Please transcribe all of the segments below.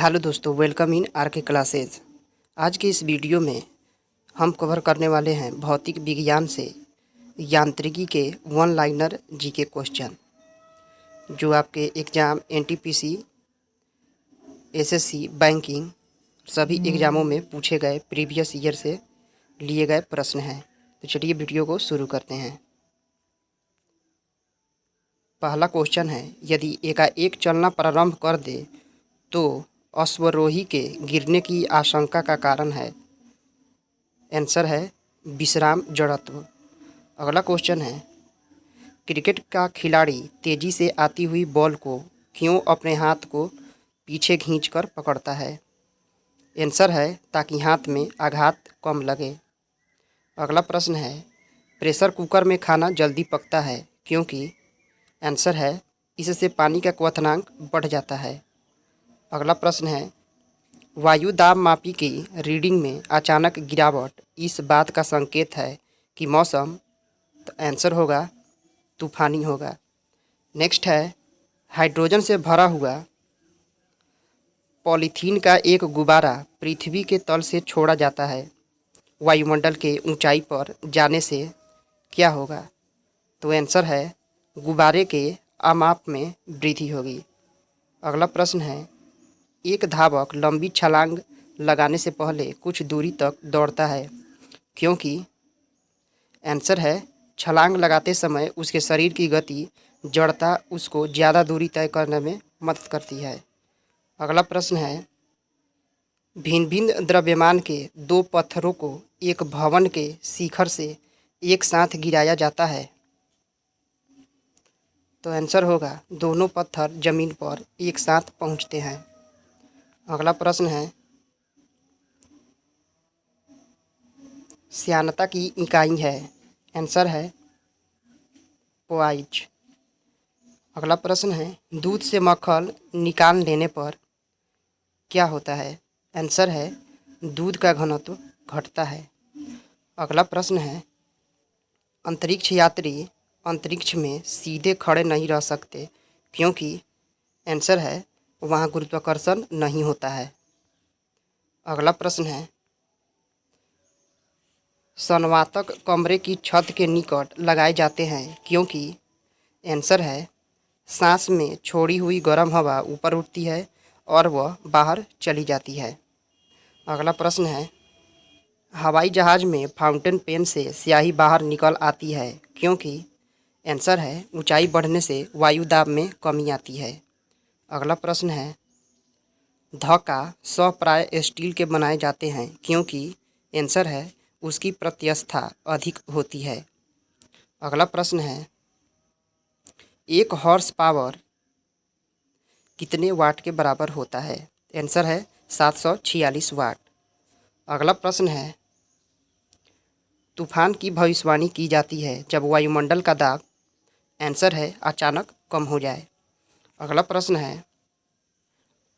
Hello दोस्तों, welcome in are के classes. आज के इस वीडियो में हम कवर करने वाले हैं भौतिक विज्ञान से यांत्रिकी के वन लाइनर जीके क्वेश्चन, जो आपके एग्ज़ाम एनटीपीसी, एसएससी, बैंकिंग सभी एग्ज़ामों में पूछे गए प्रीवियस ईयर से लिए गए प्रश्न हैं। तो चलिए वीडियो को शुरू करते हैं। पहला क्वेश्चन है, यदि एकाएक चलना प्रारंभ कर दे तो अश्वरोही के गिरने की आशंका का कारण है। आंसर है विश्राम जड़त्व। अगला क्वेश्चन है, क्रिकेट का खिलाड़ी तेजी से आती हुई बॉल को क्यों अपने हाथ को पीछे खींचकर पकड़ता है। आंसर है ताकि हाथ में आघात कम लगे। अगला प्रश्न है, प्रेशर कुकर में खाना जल्दी पकता है क्योंकि। आंसर है इससे पानी का क्वथनांक बढ़ जाता है। अगला प्रश्न है, वायु दाब मापी की रीडिंग में अचानक गिरावट इस बात का संकेत है कि मौसम। तो आंसर होगा तूफानी होगा। नेक्स्ट है, हाइड्रोजन से भरा हुआ पॉलीथीन का एक गुब्बारा पृथ्वी के तल से छोड़ा जाता है, वायुमंडल के ऊंचाई पर जाने से क्या होगा। तो आंसर है गुब्बारे के आमाप में वृद्धि होगी। अगला प्रश्न है, एक धावक लंबी छलांग लगाने से पहले कुछ दूरी तक दौड़ता है क्योंकि। आंसर है छलांग लगाते समय उसके शरीर की गति जड़ता उसको ज़्यादा दूरी तय करने में मदद करती है। अगला प्रश्न है, भिन्न भिन्न द्रव्यमान के दो पत्थरों को एक भवन के शिखर से एक साथ गिराया जाता है। तो आंसर होगा दोनों पत्थर जमीन पर एक साथ पहुंचते हैं। अगला प्रश्न है, श्यानता की इकाई है। आंसर है पोआइज। अगला प्रश्न है, दूध से मक्खन निकाल लेने पर क्या होता है। आंसर है दूध का घनत्व घटता है। अगला प्रश्न है, अंतरिक्ष यात्री अंतरिक्ष में सीधे खड़े नहीं रह सकते क्योंकि। आंसर है वहाँ गुरुत्वाकर्षण नहीं होता है। अगला प्रश्न है, संवातक कमरे की छत के निकट लगाए जाते हैं क्योंकि। आंसर है सांस में छोड़ी हुई गर्म हवा ऊपर उठती है और वह बाहर चली जाती है। अगला प्रश्न है, हवाई जहाज़ में फाउंटेन पेन से स्याही बाहर निकल आती है क्योंकि। आंसर है ऊंचाई बढ़ने से वायु दाब में कमी आती है। अगला प्रश्न है, धक्का सौ प्राय स्टील के बनाए जाते हैं क्योंकि। आंसर है उसकी प्रत्यस्थता अधिक होती है। अगला प्रश्न है, एक हॉर्स पावर कितने वाट के बराबर होता है। आंसर है 746 वाट। अगला प्रश्न है, तूफान की भविष्यवाणी की जाती है जब वायुमंडल का दाब। आंसर है अचानक कम हो जाए। अगला प्रश्न है,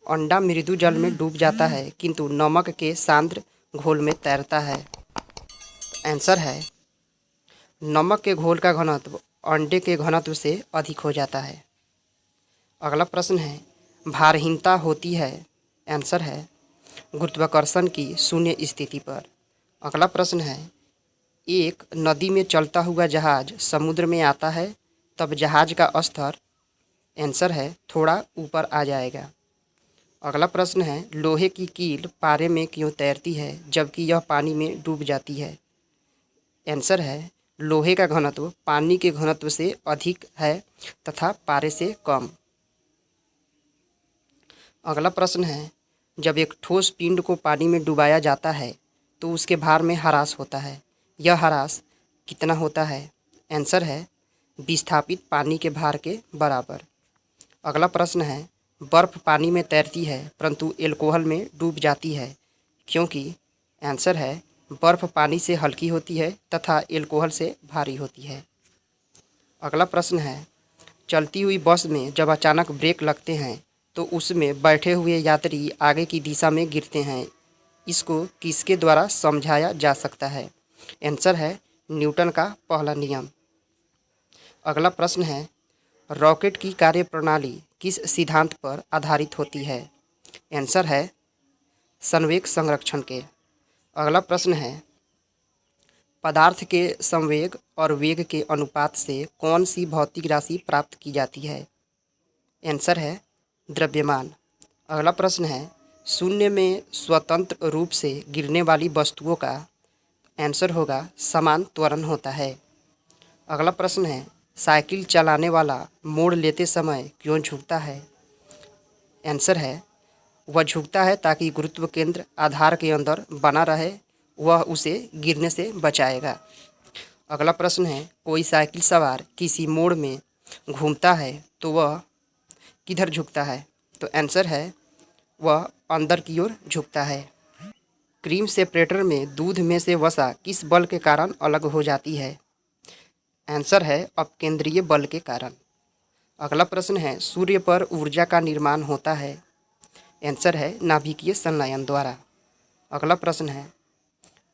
अंडा मृदु जल में डूब जाता है किंतु नमक के सांद्र घोल में तैरता है। आंसर है नमक के घोल का घनत्व अंडे के घनत्व से अधिक हो जाता है। अगला प्रश्न है, भारहीनता होती है। आंसर है गुरुत्वाकर्षण की शून्य स्थिति पर। अगला प्रश्न है, एक नदी में चलता हुआ जहाज समुद्र में आता है तब जहाज का स्तर। आंसर है थोड़ा ऊपर आ जाएगा। अगला प्रश्न है, लोहे की कील पारे में क्यों तैरती है जबकि यह पानी में डूब जाती है। आंसर है लोहे का घनत्व पानी के घनत्व से अधिक है तथा पारे से कम। अगला प्रश्न है, जब एक ठोस पिंड को पानी में डुबाया जाता है तो उसके भार में ह्रास होता है। यह ह्रास कितना होता है। आंसर है विस्थापित पानी के भार के बराबर। अगला प्रश्न है, बर्फ़ पानी में तैरती है परंतु एल्कोहल में डूब जाती है क्योंकि। आंसर है बर्फ़ पानी से हल्की होती है तथा एल्कोहल से भारी होती है। अगला प्रश्न है, चलती हुई बस में जब अचानक ब्रेक लगते हैं तो उसमें बैठे हुए यात्री आगे की दिशा में गिरते हैं। इसको किसके द्वारा समझाया जा सकता है। आंसर है न्यूटन का पहला नियम। अगला प्रश्न है, रॉकेट की कार्यप्रणाली किस सिद्धांत पर आधारित होती है। आंसर है संवेग संरक्षण के। अगला प्रश्न है पदार्थ के संवेग और वेग के अनुपात से कौन सी भौतिक राशि प्राप्त की जाती है? आंसर है द्रव्यमान। अगला प्रश्न है शून्य में स्वतंत्र रूप से गिरने वाली वस्तुओं का आंसर होगा समान त्वरण होता है। अगला प्रश्न है साइकिल चलाने वाला मोड़ लेते समय क्यों झुकता है? आंसर है वह झुकता है ताकि गुरुत्व केंद्र आधार के अंदर बना रहे, वह उसे गिरने से बचाएगा। अगला प्रश्न है कोई साइकिल सवार किसी मोड़ में घूमता है तो वह किधर झुकता है? तो आंसर है वह अंदर की ओर झुकता है। क्रीम सेपरेटर में दूध में से वसा किस बल के कारण अलग हो जाती है? आंसर है अपकेंद्रीय बल के कारण। अगला प्रश्न है सूर्य पर ऊर्जा का निर्माण होता है? आंसर है नाभिकीय संलयन द्वारा। अगला प्रश्न है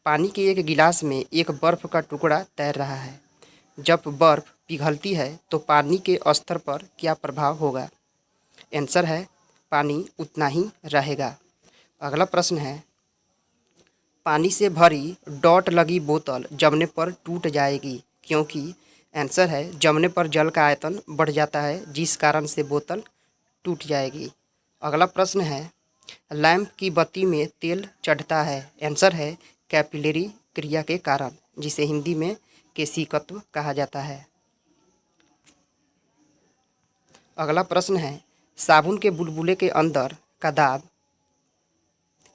पानी के एक गिलास में एक बर्फ का टुकड़ा तैर रहा है, जब बर्फ पिघलती है तो पानी के स्तर पर क्या प्रभाव होगा? आंसर है पानी उतना ही रहेगा। अगला प्रश्न है पानी से भरी डॉट लगी बोतल जमने पर टूट जाएगी क्योंकि? आंसर है जमने पर जल का आयतन बढ़ जाता है जिस कारण से बोतल टूट जाएगी। अगला प्रश्न है लैंप की बत्ती में तेल चढ़ता है? आंसर है कैपिलरी क्रिया के कारण, जिसे हिंदी में केशिकत्व कहा जाता है। अगला प्रश्न है साबुन के बुलबुले के अंदर का दाब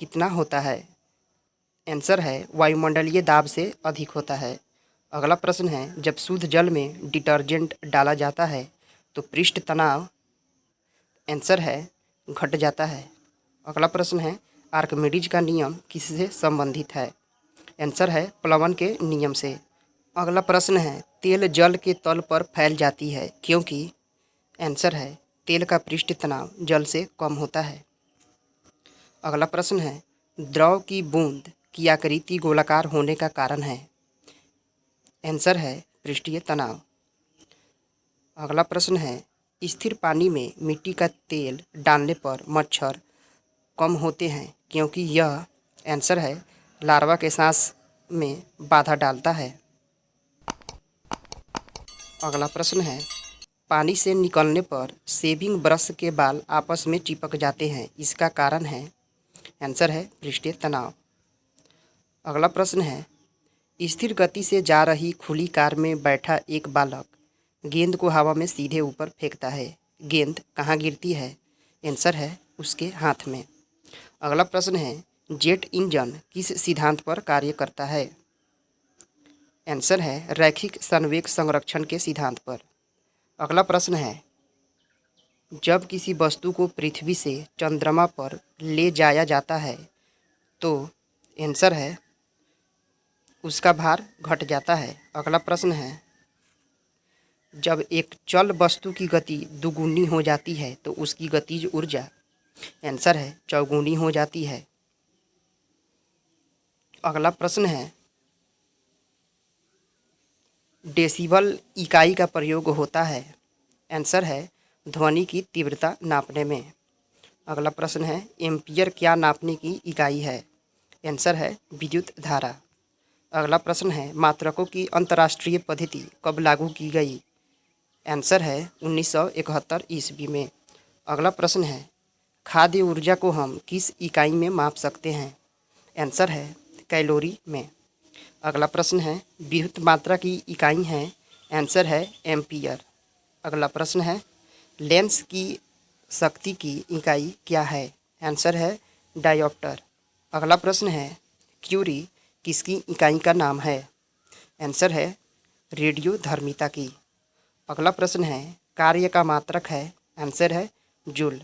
कितना होता है? आंसर है वायुमंडलीय दाब से अधिक होता है। अगला प्रश्न है जब शुद्ध जल में डिटर्जेंट डाला जाता है तो पृष्ठ तनाव आंसर है घट जाता है। अगला प्रश्न है आर्किमिडीज का नियम किससे संबंधित है? आंसर है प्लवन के नियम से। अगला प्रश्न है तेल जल के तल पर फैल जाती है क्योंकि? आंसर है तेल का पृष्ठ तनाव जल से कम होता है। अगला प्रश्न है द्रव की बूंद की आकृति गोलाकार होने का कारण है? आंसर है पृष्ठीय तनाव। अगला प्रश्न है स्थिर पानी में मिट्टी का तेल डालने पर मच्छर कम होते हैं क्योंकि? यह आंसर है लार्वा के सांस में बाधा डालता है। अगला प्रश्न है पानी से निकलने पर शेविंग ब्रश के बाल आपस में चिपक जाते हैं, इसका कारण है? आंसर है पृष्ठीय तनाव। अगला प्रश्न है स्थिर गति से जा रही खुली कार में बैठा एक बालक गेंद को हवा में सीधे ऊपर फेंकता है, गेंद कहाँ गिरती है? आंसर है उसके हाथ में। अगला प्रश्न है जेट इंजन किस सिद्धांत पर कार्य करता है? आंसर है रैखिक संवेग संरक्षण के सिद्धांत पर। अगला प्रश्न है जब किसी वस्तु को पृथ्वी से चंद्रमा पर ले जाया जाता है तो? आंसर है उसका भार घट जाता है। अगला प्रश्न है जब एक चल वस्तु की गति दुगुनी हो जाती है तो उसकी गतिज ऊर्जा? आंसर है चौगुनी हो जाती है। अगला प्रश्न है डेसिबल इकाई का प्रयोग होता है? आंसर है ध्वनि की तीव्रता नापने में। अगला प्रश्न है एम्पियर क्या नापने की इकाई है? आंसर है विद्युत धारा। अगला प्रश्न है मात्रकों की अंतर्राष्ट्रीय पद्धति कब लागू की गई? आंसर है 1971 ईस्वी में। अगला प्रश्न है खाद्य ऊर्जा को हम किस इकाई में माप सकते हैं? आंसर है कैलोरी में। अगला प्रश्न है विद्युत मात्रा की इकाई है? आंसर है एम्पियर। अगला प्रश्न है लेंस की शक्ति की इकाई क्या है? आंसर है डायोप्टर। अगला प्रश्न है क्यूरी किसकी इकाई का नाम है? आंसर है रेडियोधर्मिता की। अगला प्रश्न है कार्य का मात्रक है? आंसर है जूल।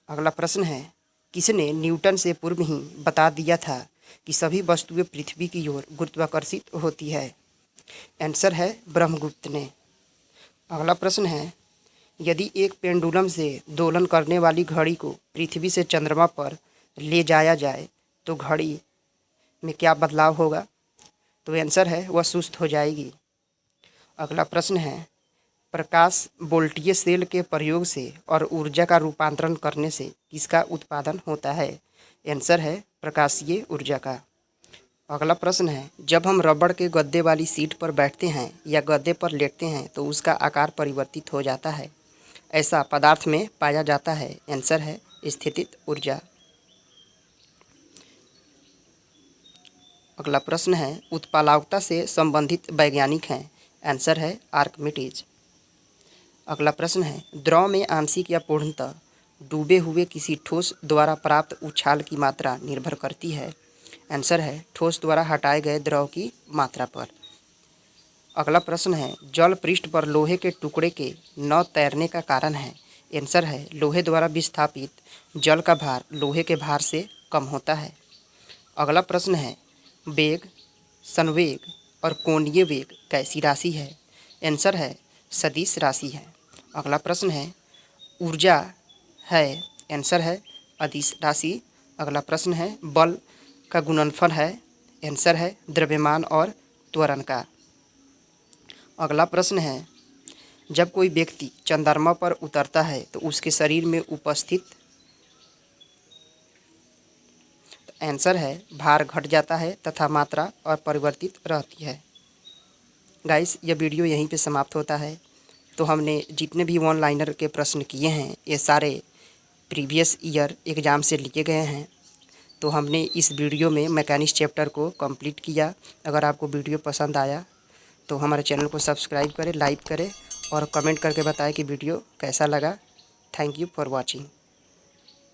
अगला प्रश्न है किसने न्यूटन से पूर्व ही बता दिया था कि सभी वस्तुएं पृथ्वी की ओर गुरुत्वाकर्षित होती है? आंसर है ब्रह्मगुप्त ने। अगला प्रश्न है यदि एक पेंडुलम से दोलन करने वाली घड़ी को पृथ्वी से चंद्रमा पर ले जाया जाए तो घड़ी में क्या बदलाव होगा? तो आंसर है वह सुस्त हो जाएगी। अगला प्रश्न है प्रकाश वोल्टीय सेल के प्रयोग से और ऊर्जा का रूपांतरण करने से किसका उत्पादन होता है? आंसर है प्रकाशीय ऊर्जा का। अगला प्रश्न है, जब हम रबड़ के गद्दे वाली सीट पर बैठते हैं या गद्दे पर लेटते हैं तो उसका आकार परिवर्तित हो जाता है, ऐसा पदार्थ में पाया जाता है। आंसर है स्थितिज ऊर्जा। अगला प्रश्न है, उत्प्लावकता से संबंधित वैज्ञानिक हैं। आंसर है आर्किमिडीज। अगला प्रश्न है, द्रव में आंशिक या पूर्णतः डूबे हुए किसी ठोस द्वारा प्राप्त उछाल की मात्रा निर्भर करती है। आंसर है ठोस द्वारा हटाए गए द्रव की मात्रा पर। अगला प्रश्न है, जल पृष्ठ पर लोहे के टुकड़े के न तैरने का कारण है। आंसर है लोहे द्वारा विस्थापित जल का भार लोहे के भार से कम होता है। अगला प्रश्न है, वेग, संवेग और कोणीय वेग कैसी राशि है? आंसर है सदिश राशि है। अगला प्रश्न है, ऊर्जा है। आंसर है अदिश राशि। अगला प्रश्न है, बल का गुणनफल है। आंसर है द्रव्यमान और त्वरण का। अगला प्रश्न है, जब कोई व्यक्ति चंद्रमा पर उतरता है तो उसके शरीर में उपस्थित, आंसर है भार घट जाता है तथा मात्रा अपरिवर्तित रहती है। गाइस, यह वीडियो यहीं पे समाप्त होता है। तो हमने जितने भी वन लाइनर के प्रश्न किए हैं ये सारे प्रीवियस ईयर एग्ज़ाम से लिए गए हैं। तो हमने इस वीडियो में मैकेनिक्स चैप्टर को कंप्लीट किया। अगर आपको वीडियो पसंद आया तो हमारे चैनल को सब्सक्राइब करें, लाइक करें और कमेंट करके बताएं कि वीडियो कैसा लगा। Thank you for watching.